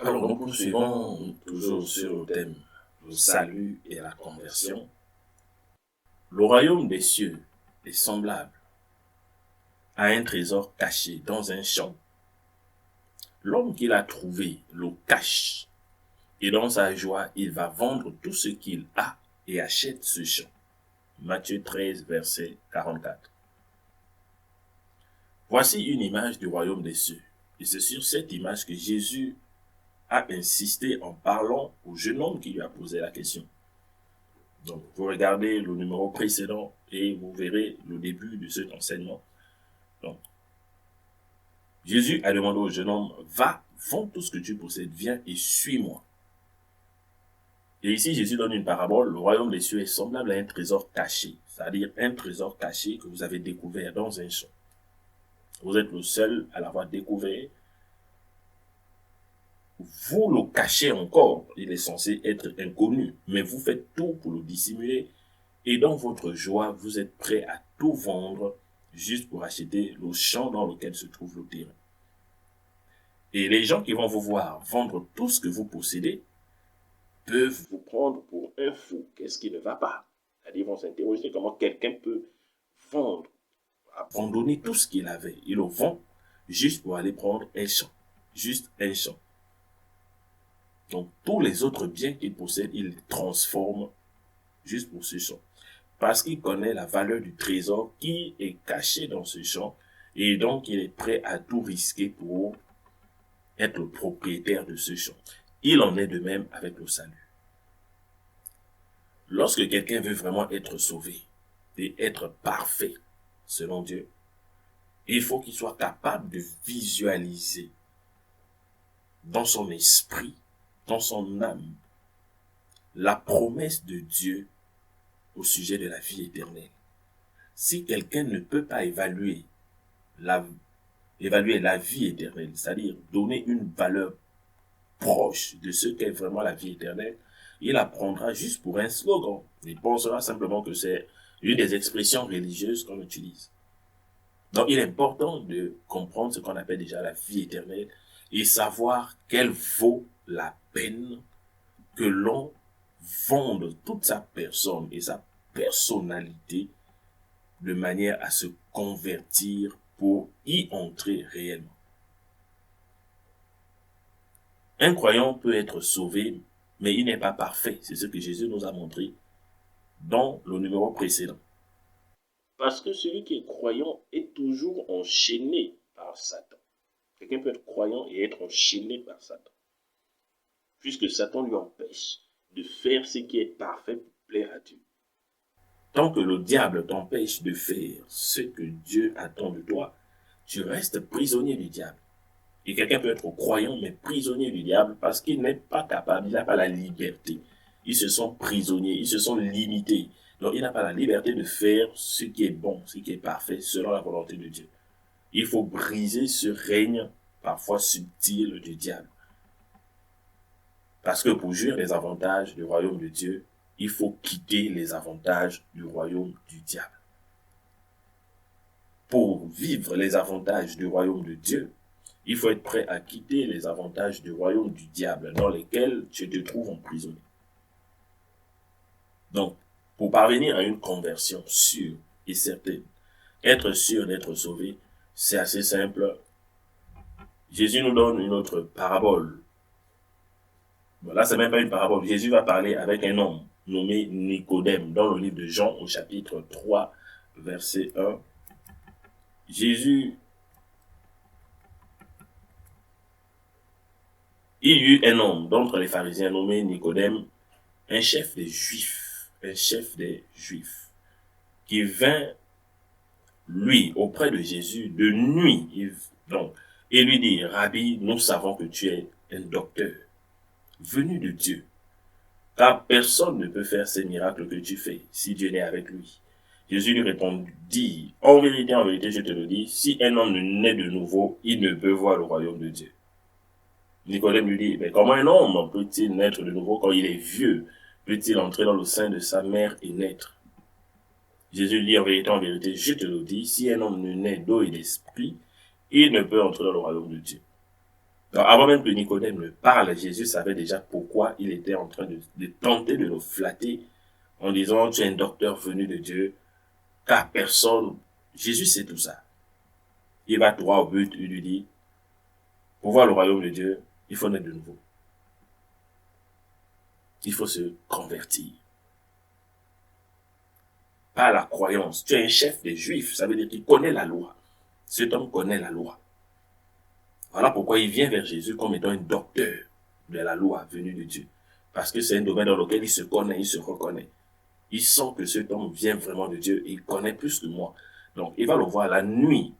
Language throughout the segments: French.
Alors, nous poursuivons toujours sur le thème le salut et la conversion. Le royaume des cieux est semblable à un trésor caché dans un champ. L'homme qui l'a trouvé le cache et dans sa joie, il va vendre tout ce qu'il a et achète ce champ. Matthieu 13, verset 44. Voici une image du royaume des cieux. Et c'est sur cette image que Jésus a insisté en parlant au jeune homme qui lui a posé la question. Donc, vous regardez le numéro précédent et vous verrez le début de cet enseignement. Donc, Jésus a demandé au jeune homme, va, vends tout ce que tu possèdes, viens et suis-moi. Et ici, Jésus donne une parabole. Le royaume des cieux est semblable à un trésor caché, c'est-à-dire un trésor caché que vous avez découvert dans un champ. Vous êtes le seul à l'avoir découvert. Vous le cachez encore, il est censé être inconnu, mais vous faites tout pour le dissimuler. Et dans votre joie, vous êtes prêt à tout vendre juste pour acheter le champ dans lequel se trouve le terrain. Et les gens qui vont vous voir vendre tout ce que vous possédez peuvent vous prendre pour un fou. Qu'est-ce qui ne va pas? C'est-à-dire, ils vont s'interroger comment quelqu'un peut vendre, abandonner tout ce qu'il avait. Il le vend juste pour aller prendre un champ. Juste un champ. Donc, tous les autres biens qu'il possède, il les transforme juste pour ce champ. Parce qu'il connaît la valeur du trésor qui est caché dans ce champ. Et donc, il est prêt à tout risquer pour être le propriétaire de ce champ. Il en est de même avec le salut. Lorsque quelqu'un veut vraiment être sauvé et être parfait selon Dieu, il faut qu'il soit capable de visualiser dans son esprit, dans son âme, la promesse de Dieu au sujet de la vie éternelle. Si quelqu'un ne peut pas évaluer la vie éternelle, c'est-à-dire donner une valeur proche de ce qu'est vraiment la vie éternelle, il la prendra juste pour un slogan. Il pensera simplement que c'est une des expressions religieuses qu'on utilise. Donc, il est important de comprendre ce qu'on appelle déjà la vie éternelle et savoir qu'elle vaut la peine que l'on vende toute sa personne et sa personnalité de manière à se convertir pour y entrer réellement. Un croyant peut être sauvé, mais il n'est pas parfait. C'est ce que Jésus nous a montré dans le numéro précédent. Parce que celui qui est croyant est toujours enchaîné par Satan. Quelqu'un peut être croyant et être enchaîné par Satan. Puisque Satan lui empêche de faire ce qui est parfait pour plaire à Dieu. Tant que le diable t'empêche de faire ce que Dieu attend de toi, tu restes prisonnier du diable. Et quelqu'un peut être croyant, mais prisonnier du diable parce qu'il n'est pas capable, il n'a pas la liberté. Ils se sont prisonniers, ils se sont limités. Donc, il n'a pas la liberté de faire ce qui est bon, ce qui est parfait, selon la volonté de Dieu. Il faut briser ce règne, parfois subtil, du diable. Parce que pour jouir les avantages du royaume de Dieu, il faut quitter les avantages du royaume du diable. Pour vivre les avantages du royaume de Dieu, il faut être prêt à quitter les avantages du royaume du diable dans lesquels tu te trouves emprisonné. Donc, pour parvenir à une conversion sûre et certaine, être sûr d'être sauvé, c'est assez simple. Jésus nous donne une autre parabole. Bon, là, c'est même pas une parabole. Jésus va parler avec un homme nommé Nicodème dans le livre de Jean au chapitre 3, verset 1. Il y eut un homme d'entre les pharisiens nommé Nicodème, un chef des Juifs, qui vint, lui, auprès de Jésus de nuit, et lui dit, Rabbi, nous savons que tu es un docteur, venu de Dieu, car personne ne peut faire ces miracles que tu fais, si Dieu n'est avec lui. Jésus lui répondit, en vérité, je te le dis, si un homme ne naît de nouveau, il ne peut voir le royaume de Dieu. Nicodème lui dit, mais comment un homme peut-il naître de nouveau quand il est vieux? Peut-il entrer dans le sein de sa mère et naître? Jésus dit, en vérité, je te le dis, si un homme ne naît d'eau et d'esprit, il ne peut entrer dans le royaume de Dieu. Donc, avant même que Nicodème ne parle, Jésus savait déjà pourquoi il était en train de tenter de nous flatter en disant tu es un docteur venu de Dieu, car personne, Jésus sait tout ça. Il va droit au but, il lui dit, pour voir le royaume de Dieu, il faut naître de nouveau. Il faut se convertir. Pas la croyance. Tu es un chef des Juifs, ça veut dire qu'il connaît la loi. Cet homme connaît la loi. Voilà pourquoi il vient vers Jésus comme étant un docteur de la loi venu de Dieu. Parce que c'est un domaine dans lequel il se connaît, il se reconnaît. Il sent que cet homme vient vraiment de Dieu et il connaît plus que moi. Donc, il va le voir la nuit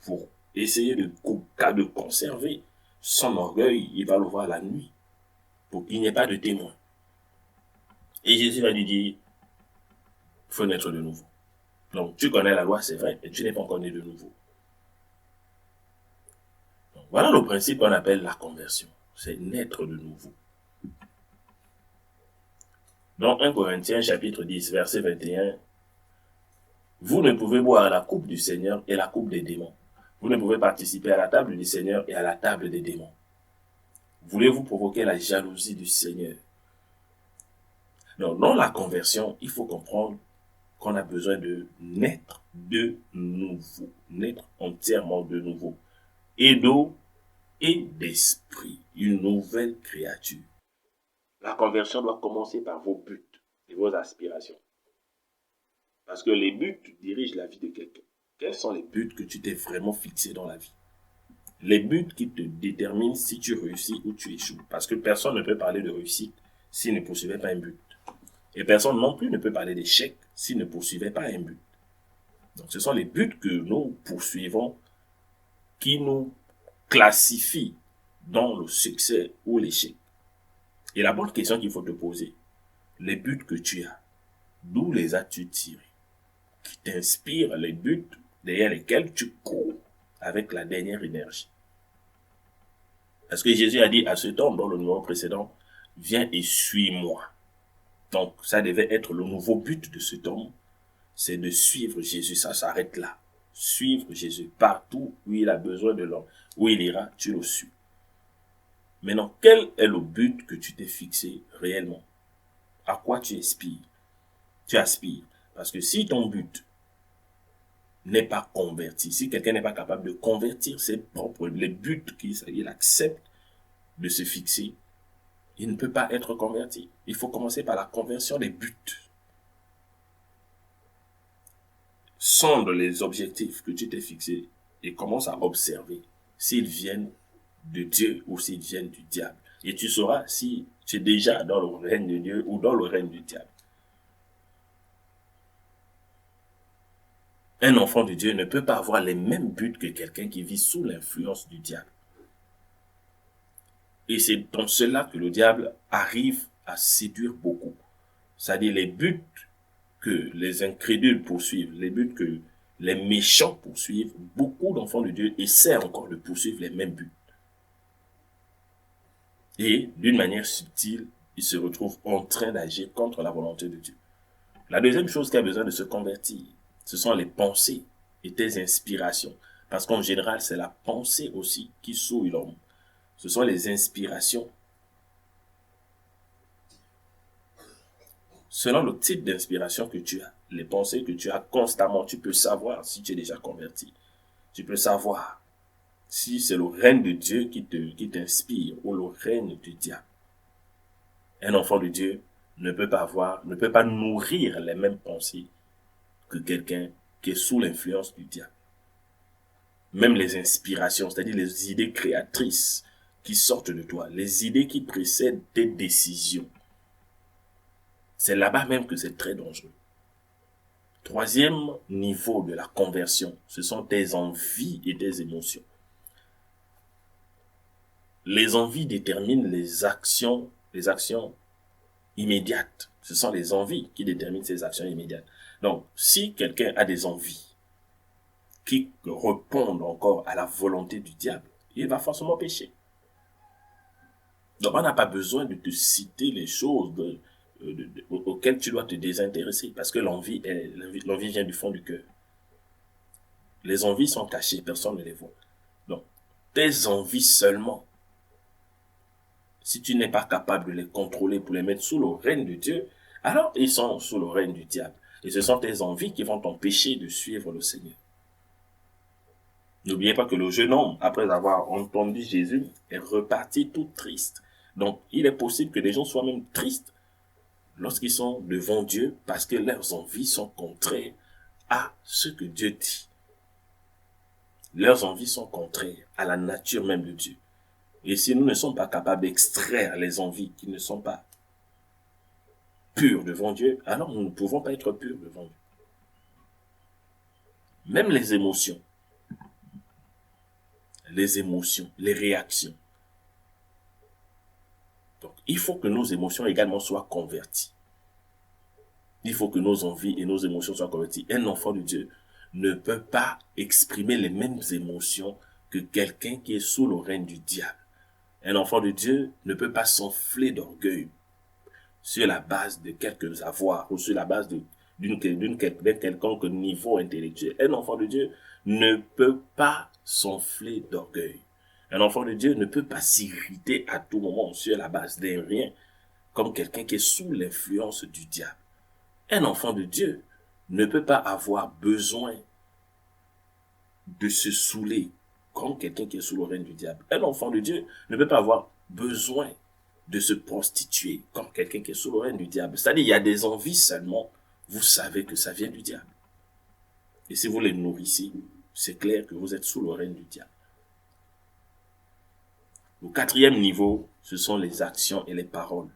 pour essayer de conserver son orgueil. Il va le voir la nuit pour qu'il n'y ait pas de témoin. Et Jésus va lui dire, il faut naître de nouveau. Donc, tu connais la loi, c'est vrai, mais tu n'es pas encore né de nouveau. Donc, voilà le principe qu'on appelle la conversion. C'est naître de nouveau. Dans 1 Corinthiens chapitre 10, verset 21, vous ne pouvez boire la coupe du Seigneur et la coupe des démons. Vous ne pouvez participer à la table du Seigneur et à la table des démons. Voulez-vous provoquer la jalousie du Seigneur? Donc, dans la conversion, il faut comprendre qu'on a besoin de naître de nouveau, naître entièrement de nouveau, et d'eau et d'esprit, une nouvelle créature. La conversion doit commencer par vos buts et vos aspirations. Parce que les buts dirigent la vie de quelqu'un. Quels sont les buts que tu t'es vraiment fixé dans la vie? Les buts qui te déterminent si tu réussis ou tu échoues. Parce que personne ne peut parler de réussite s'il ne poursuivait pas un but. Et personne non plus ne peut parler d'échec s'il ne poursuivait pas un but. Donc ce sont les buts que nous poursuivons qui nous classifient dans le succès ou l'échec. Et la bonne question qu'il faut te poser, les buts que tu as, d'où les as-tu tirés? Qui t'inspirent les buts derrière lesquels tu cours avec la dernière énergie? Parce que Jésus a dit à cet homme dans le numéro précédent, viens et suis-moi. Donc ça devait être le nouveau but de cet homme, c'est de suivre Jésus, ça s'arrête là. Suivre Jésus partout où il a besoin de l'homme, où il ira, tu le suis. Maintenant, quel est le but que tu t'es fixé réellement? À quoi tu aspires? Tu aspires. Parce que si ton but n'est pas converti, si quelqu'un n'est pas capable de convertir ses propres, les buts qu'il accepte de se fixer, il ne peut pas être converti. Il faut commencer par la conversion des buts. Sonde les objectifs que tu t'es fixés et commence à observer s'ils viennent de Dieu ou s'ils viennent du diable. Et tu sauras si tu es déjà dans le règne de Dieu ou dans le règne du diable. Un enfant de Dieu ne peut pas avoir les mêmes buts que quelqu'un qui vit sous l'influence du diable. Et c'est dans cela que le diable arrive à séduire beaucoup. C'est-à-dire les buts que les incrédules poursuivent, les buts que les méchants poursuivent, beaucoup d'enfants de Dieu essaient encore de poursuivre les mêmes buts. Et d'une manière subtile, ils se retrouvent en train d'agir contre la volonté de Dieu. La deuxième chose qui a besoin de se convertir, ce sont les pensées et tes inspirations. Parce qu'en général, c'est la pensée aussi qui souille l'homme. Ce sont les inspirations. Selon le type d'inspiration que tu as, les pensées que tu as constamment, tu peux savoir si tu es déjà converti. Tu peux savoir si c'est le règne de Dieu qui t'inspire ou le règne du diable. Un enfant de Dieu ne peut pas nourrir les mêmes pensées que quelqu'un qui est sous l'influence du diable. Même les inspirations, c'est-à-dire les idées créatrices qui sortent de toi, les idées qui précèdent tes décisions. C'est là-bas même que c'est très dangereux. Troisième niveau de la conversion, ce sont tes envies et tes émotions. Les envies déterminent les actions immédiates. Ce sont les envies qui déterminent ces actions immédiates. Donc, si quelqu'un a des envies qui répondent encore à la volonté du diable, il va forcément pécher. Donc, on n'a pas besoin de te citer les choses auxquelles tu dois te désintéresser, parce que l'envie vient du fond du cœur. Les envies sont cachées, personne ne les voit. Donc, tes envies seulement si tu n'es pas capable de les contrôler pour les mettre sous le règne de Dieu, alors ils sont sous le règne du diable. Et ce sont tes envies qui vont t'empêcher de suivre le Seigneur. N'oubliez pas que le jeune homme, après avoir entendu Jésus, est reparti tout triste. Donc, il est possible que les gens soient même tristes lorsqu'ils sont devant Dieu parce que leurs envies sont contraires à ce que Dieu dit. Leurs envies sont contraires à la nature même de Dieu. Et si nous ne sommes pas capables d'extraire les envies qui ne sont pas pures devant Dieu, alors nous ne pouvons pas être purs devant Dieu. Même les émotions, les réactions. Donc, il faut que nos émotions également soient converties. Il faut que nos envies et nos émotions soient converties. Un enfant de Dieu ne peut pas exprimer les mêmes émotions que quelqu'un qui est sous le règne du diable. Un enfant de Dieu ne peut pas s'enfler d'orgueil sur la base de quelques avoirs ou sur la base d'un quelconque niveau intellectuel. Un enfant de Dieu ne peut pas s'enfler d'orgueil. Un enfant de Dieu ne peut pas s'irriter à tout moment sur la base d'un rien, comme quelqu'un qui est sous l'influence du diable. Un enfant de Dieu ne peut pas avoir besoin de se saouler comme quelqu'un qui est sous le règne du diable. Un enfant de Dieu ne peut pas avoir besoin de se prostituer comme quelqu'un qui est sous le règne du diable. C'est-à-dire, il y a des envies seulement, vous savez que ça vient du diable. Et si vous les nourrissez, c'est clair que vous êtes sous le règne du diable. Le quatrième niveau, ce sont les actions et les paroles.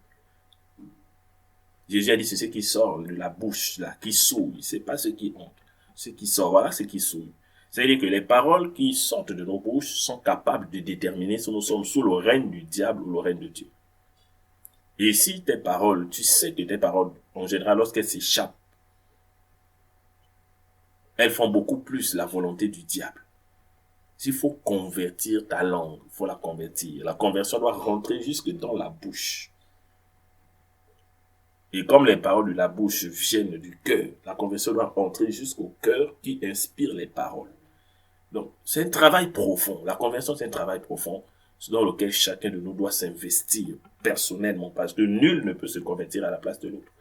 Jésus a dit, c'est ce qui sort de la bouche, là, qui souille. C'est pas ce qui entre. Ce qui sort, voilà, ce qui souille. C'est-à-dire que les paroles qui sortent de nos bouches sont capables de déterminer si nous sommes sous le règne du diable ou le règne de Dieu. Et si tes paroles, tu sais que tes paroles, en général, lorsqu'elles s'échappent, elles font beaucoup plus la volonté du diable. S'il faut convertir ta langue, il faut la convertir. La conversion doit rentrer jusque dans la bouche. Et comme les paroles de la bouche viennent du cœur, la conversion doit rentrer jusqu'au cœur qui inspire les paroles. Donc, c'est un travail profond. La conversion, c'est un travail profond dans lequel chacun de nous doit s'investir personnellement, parce que nul ne peut se convertir à la place de l'autre.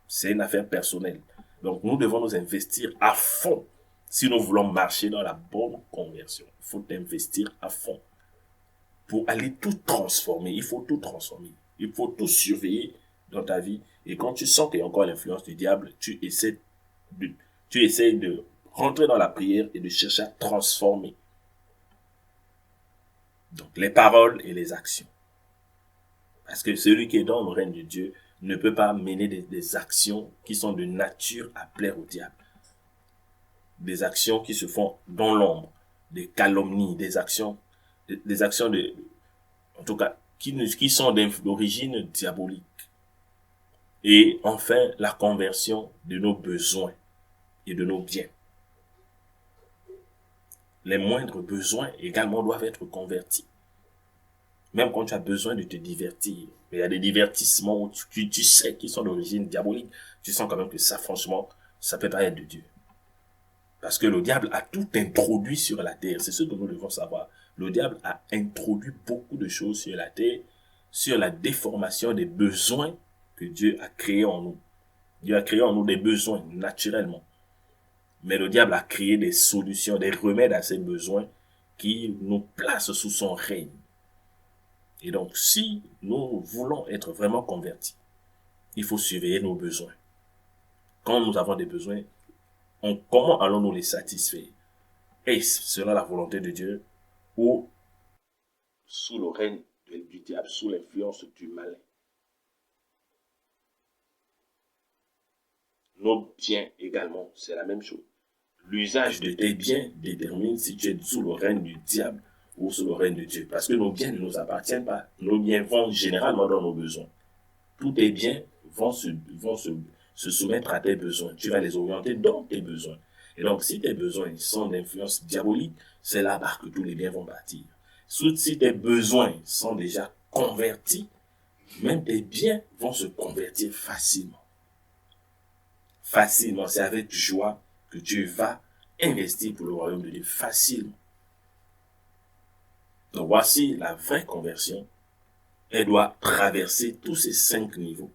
C'est une affaire personnelle. Donc, nous devons nous investir à fond si nous voulons marcher dans la bonne conversion. Il faut investir à fond pour aller tout transformer. Il faut tout transformer. Il faut tout surveiller dans ta vie. Et quand tu sens qu'il y a encore l'influence du diable, tu essaies de rentrer dans la prière et de chercher à transformer. Donc, les paroles et les actions. Parce que celui qui est dans le règne de Dieu ne peut pas mener des actions qui sont de nature à plaire au diable. Des actions qui se font dans l'ombre, des calomnies, des actions en tout cas, qui sont d'origine diabolique. Et enfin, la conversion de nos besoins et de nos biens. Les moindres besoins également doivent être convertis. Même quand tu as besoin de te divertir, il y a des divertissements où tu sais qu'ils sont d'origine diabolique, tu sens quand même que ça, franchement, ça peut pas être de Dieu. Parce que le diable a tout introduit sur la terre. C'est ce que nous devons savoir. Le diable a introduit beaucoup de choses sur la terre, sur la déformation des besoins que Dieu a créés en nous. Dieu a créé en nous des besoins naturellement. Mais le diable a créé des solutions, des remèdes à ces besoins qui nous placent sous son règne. Et donc, si nous voulons être vraiment convertis, il faut surveiller nos besoins. Quand nous avons des besoins, comment allons-nous les satisfaire? Est-ce selon la volonté de Dieu ou sous le règne du diable, sous l'influence du malin? Nos biens également, c'est la même chose. L'usage de tes biens détermine si tu es sous le règne du diable ou sous le règne de Dieu. Parce que nos biens ne nous appartiennent pas. Nos biens vont généralement dans nos besoins. Tous tes biens vont se soumettre à tes besoins. Tu vas les orienter dans tes besoins. Et donc, si tes besoins sont d'influence diabolique, c'est là-bas que tous les biens vont partir. Si tes besoins sont déjà convertis, même tes biens vont se convertir facilement. Facilement, c'est avec joie que tu vas investir pour le royaume de Dieu. Facilement. Donc, voici la vraie conversion. elle doit traverser tous ces 5 niveaux.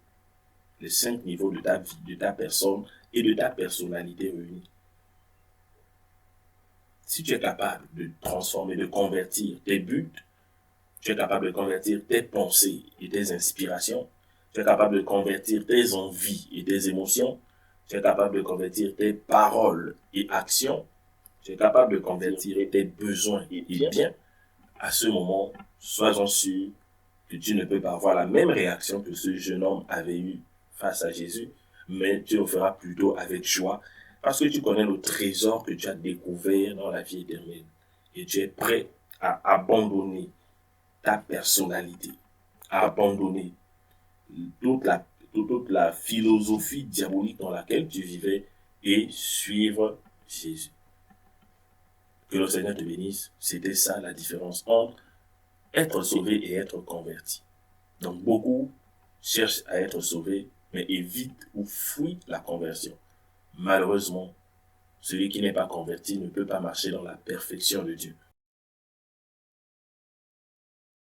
Les 5 niveaux de ta vie, de ta personne et de ta personnalité réunie. Si tu es capable de transformer, de convertir tes buts, tu es capable de convertir tes pensées et tes inspirations, tu es capable de convertir tes envies et tes émotions, tu es capable de convertir tes paroles et actions, tu es capable de convertir tes besoins et biens, à ce moment, sois-en sûr que tu ne peux pas avoir la même réaction que ce jeune homme avait eu face à Jésus, mais tu le feras plutôt avec joie, parce que tu connais le trésor que tu as découvert dans la vie éternelle. Et tu es prêt à abandonner ta personnalité, à abandonner toute la philosophie diabolique dans laquelle tu vivais et suivre Jésus. Que le Seigneur te bénisse. C'était ça la différence entre être sauvé et être converti. Donc beaucoup cherchent à être sauvés, mais évitent ou fuient la conversion. Malheureusement, celui qui n'est pas converti ne peut pas marcher dans la perfection de Dieu.